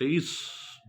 23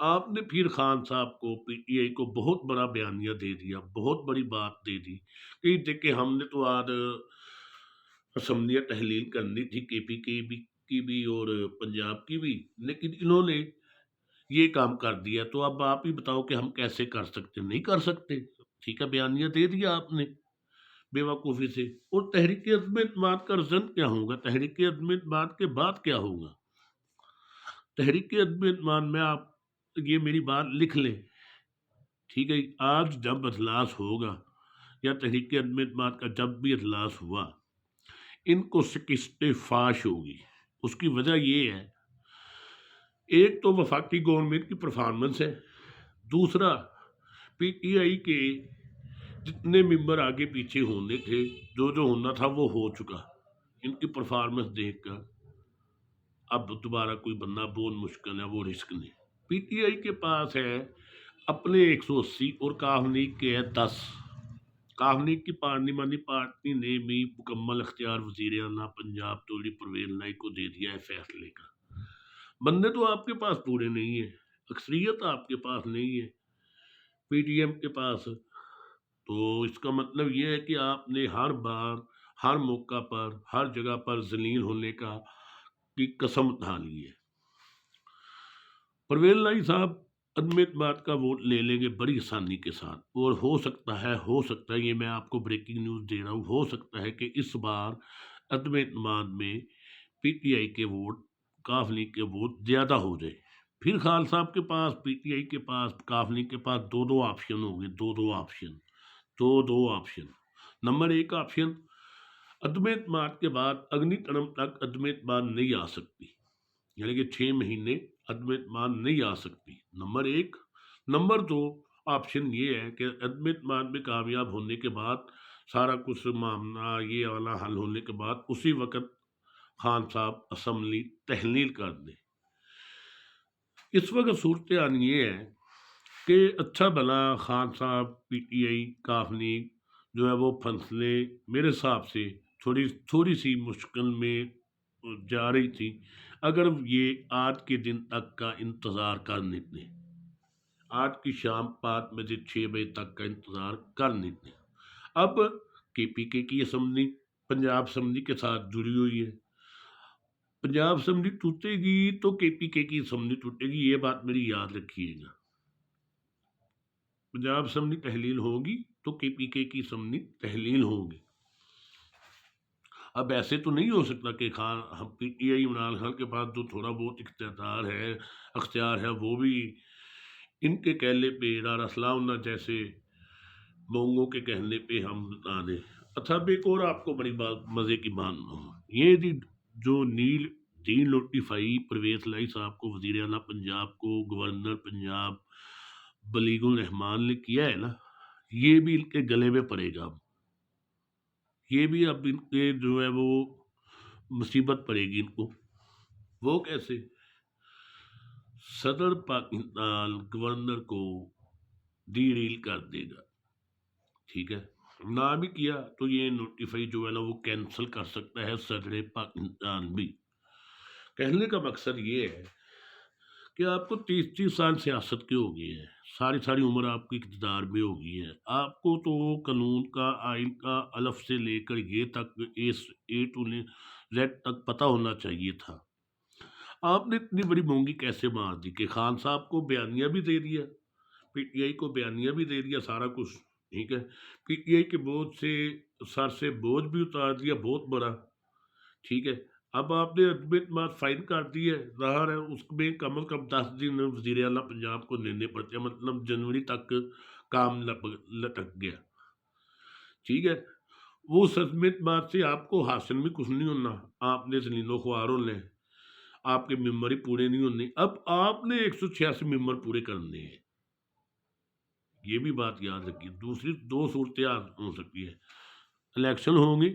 آپ نے پھر خان صاحب کو پی ٹی آئی کو بہت بڑا بیانیہ دے دیا، بہت بڑی بات دے دی کہ دیکھیں ہم نے تو آج اسمبلیاں تحلیل کرنی تھی کے پی کے بھی کی بھی اور پنجاب کی بھی، لیکن انہوں نے یہ کام کر دیا، تو اب آپ ہی بتاؤ کہ ہم کیسے کر سکتے؟ نہیں کر سکتے۔ ٹھیک ہے، بیانیہ دے دیا آپ نے بے وقوفی سے۔ اور تحریک عدم اعتماد کا رزلٹ کیا ہوگا؟ تحریک عدم اعتماد کے بعد کیا ہوگا؟ تحریک عدم اعتماد میں آپ یہ میری بات لکھ لیں، ٹھیک ہے؟ آج جب اجلاس ہوگا یا تحریک عدم اعتماد کا جب بھی اجلاس ہوا، ان کو شکست فاش ہوگی۔ اس کی وجہ یہ ہے، ایک تو وفاقی گورنمنٹ کی پرفارمنس ہے، دوسرا پی ٹی آئی کے جتنے ممبر آگے پیچھے ہونے تھے، جو ہونا تھا وہ ہو چکا۔ ان کی پرفارمنس دیکھ کر اب دوبارہ کوئی بننا بہت مشکل ہے، وہ رسک نہیں۔ پی ٹی آئی کے پاس ہے اپنے 180 اور کاف لیگ کے ہے 10۔ کاف لیگ کی پارلیمانی پارٹی نے بھی مکمل اختیار وزیر اعلیٰ پنجاب تولی پرویز لائی کو دے دیا ہے فیصلے کا۔ بندے تو آپ کے پاس پورے نہیں ہیں، اکثریت آپ کے پاس نہیں ہے پی ٹی ایم کے پاس، تو اس کا مطلب یہ ہے کہ آپ نے ہر بار، ہر موقع پر، ہر جگہ پر ذلیل ہونے کی قسم اٹھا لی ہے۔ پرویز لائی صاحب عدم اعتماد کا ووٹ لے لیں گے بڑی آسانی کے ساتھ، اور ہو سکتا ہے یہ میں آپ کو بریکنگ نیوز دے رہا ہوں، ہو سکتا ہے کہ اس بار عدم اعتماد میں پی ٹی آئی کے ووٹ، کاف لیگ کے ووٹ زیادہ ہو جائے۔ پھر خان صاحب کے پاس، پی ٹی آئی کے پاس، کاف لیگ کے پاس دو آپشن ہوں گے، دو آپشن۔ نمبر ایک آپشن، عدم اعتماد کے بعد اگنی ٹرم تک عدم اعتماد نہیں آ سکتی، یعنی کہ 6 مہینے عدم اعتماد نہیں آ سکتی، نمبر ایک۔ نمبر دو آپشن یہ ہے کہ عدم اعتماد میں کامیاب ہونے کے بعد، سارا کچھ معاملہ یہ والا حل ہونے کے بعد، اسی وقت خان صاحب اسمبلی تحلیل کر دیں۔ اس وقت صورتحال یہ ہے کہ اچھا بھلا خان صاحب، پی ٹی آئی، کاف لیگ جو ہے وہ فیصلے میرے حساب سے تھوڑی سی مشکل میں جا رہی تھی، اگر یہ آج کے دن تک کا انتظار کر لیتے، آج کی شام 5 بجے 6 بجے تک کا انتظار کر لیتے۔ اب کے پی کے کی اسمبلی پنجاب اسمبلی کے ساتھ جڑی ہوئی ہے، پنجاب اسمبلی ٹوٹے گی تو کے پی کے کی اسمبلی ٹوٹے گی، یہ بات میری یاد رکھیے گا۔ پنجاب اسمبلی تحلیل ہوگی تو کے پی کے کی اسمبلی تحلیل ہوگی۔ اب ایسے تو نہیں ہو سکتا کہ P T I Imran Khan کے پاس جو تھوڑا بہت اختیار ہے وہ بھی ان کے کہنے پہ، ڈارا اسلام جیسے مونگوں کے کہنے پہ ہم بتا دیں۔ اچھا، ایک اور آپ کو بڑی بات، مزے کی بات یہ تھی، جو ڈی نوٹیفائی پرویز لائی صاحب کو، وزیر اعلیٰ پنجاب کو، گورنر پنجاب بلیغ الرحمان نے کیا ہے نا، یہ بھی ان کے گلے میں پڑے گا۔ یہ بھی اب ان کے جو ہے وہ مصیبت پڑے گی ان کو۔ وہ کیسے؟ صدر پاکستان گورنر کو ڈی ریل کر دے گا، ٹھیک ہے؟ نہ بھی کیا تو یہ نوٹیفائی جو ہے نا وہ کینسل کر سکتا ہے صدر پاکستان بھی۔ کہنے کا مقصد یہ ہے کہ آپ کو 30 سال سیاست کے ہو گئی ہے، ساری عمر آپ کی اقتدار میں ہو گئی ہے، آپ کو تو قانون کا، آئین کا الف سے لے کر یہ تک اے ٹو زیڈ تک پتہ ہونا چاہیے تھا۔ آپ نے اتنی بڑی مونگی کیسے مار دی کہ خان صاحب کو بیانیہ بھی دے دیا، پی ٹی آئی کو بیانیہ بھی دے دیا، سارا کچھ ٹھیک ہے، پی ٹی آئی کے بوجھ سے، سر سے بوجھ بھی اتار دیا بہت بڑا، ٹھیک ہے۔ اب آپ نے عدم اعتماد فائن کر دی ہے، ظاہر ہے اس میں کم از کم 10 دن وزیر اعلیٰ پنجاب کو لینے پڑتے ہیں، مطلب جنوری تک کام لٹک گیا، ٹھیک ہے۔ وہ عدم اعتماد سے آپ کو حاصل بھی کچھ نہیں ہونا، آپ نے ذلیل و خوار ہونے، آپ کے ممبر ہی پورے نہیں ہونے۔ اب آپ نے 186 ممبر پورے کرنے ہیں، یہ بھی بات یاد رکھیے۔ دوسری دو صورتحال ہو سکتی ہے، الیکشن ہوں گے،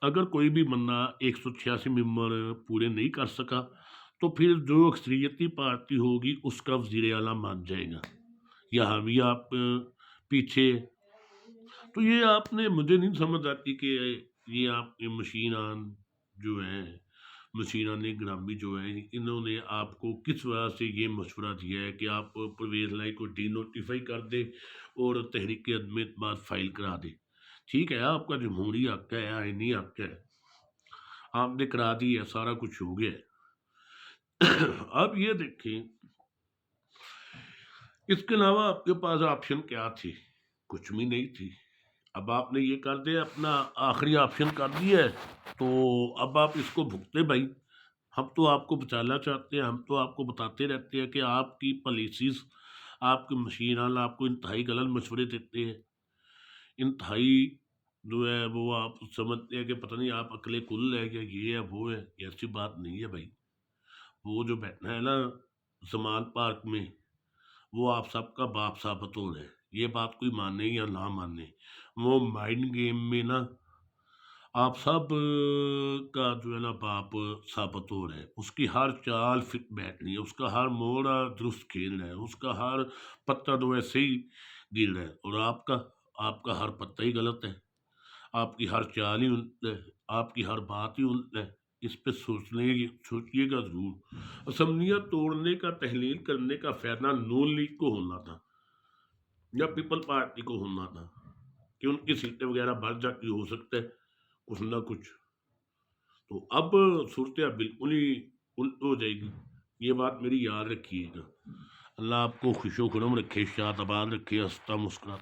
اگر کوئی بھی بندہ 186 ممبر پورے نہیں کر سکا تو پھر جو اکثریتی پارٹی ہوگی اس کا وزیر اعلیٰ مان جائے گا، یہاں بھی آپ پیچھے۔ تو یہ آپ نے، مجھے نہیں سمجھ آتی کہ یہ آپ کے مشینان جو ہیں مشیران گرامی جو ہیں انہوں نے آپ کو کس وجہ سے یہ مشورہ دیا ہے کہ آپ پرویز لائی کو ڈی نوٹیفائی کر دیں اور تحریک عدم اعتماد فائل کرا دیں؟ ٹھیک ہے، آپ کا جمہوری حق ہے، آئینی حق ہے، آپ نے کرا دی ہے، سارا کچھ ہو گیا ہے۔ اب یہ دیکھیں اس کے علاوہ آپ کے پاس آپشن کیا تھی؟ کچھ بھی نہیں تھی۔ اب آپ نے یہ کر دیا، اپنا آخری آپشن کر دیا ہے، تو اب آپ اس کو بھگتے بھائی۔ ہم تو آپ کو بچانا چاہتے ہیں، ہم تو آپ کو بتاتے رہتے ہیں کہ آپ کی پالیسیز، آپ کے مشیران آپ کو انتہائی غلط مشورے دیتے ہیں، انتہائی جو ہے وہ آپ سمجھتے ہیں کہ پتہ نہیں آپ عقل کل ہے یا یہ ہے وہ ہے۔ ایسی بات نہیں ہے بھائی۔ وہ جو بیٹھنا ہے نا زمان پارک میں، وہ آپ سب کا باپ ثابت ہو رہا ہے، یہ بات کوئی مانے یا نہ مانے۔ وہ مائنڈ گیم میں نا آپ سب کا جو ہے نا باپ ثابت ہو رہا ہے، اس کی ہر چال فٹ بیٹھنی ہے، اس کا ہر موڑا درست کھیل رہا ہے، اس کا ہر پتہ تو ایسے ہی گر رہا ہے، اور آپ کا ہر پتہ ہی غلط ہے، آپ کی ہر چال ہی الٹ ہے، آپ کی ہر بات ہی الٹ ہے۔ اس پہ سوچیے گا ضرور۔ اسمبلیاں توڑنے کا، تحلیل کرنے کا فائدہ نون لیگ کو ہونا تھا یا پیپل پارٹی کو ہونا تھا کہ ان کی سیٹیں وغیرہ بڑھ جاتی، ہو سکتا ہے کچھ نہ کچھ۔ تو اب صورتحال بالکل ہی الٹ ہو جائے گی، یہ بات میری یاد رکھیے گا۔ اللہ آپ کو خوش و خرم رکھے، شاد آباد رکھے، ہنستا مسکراتا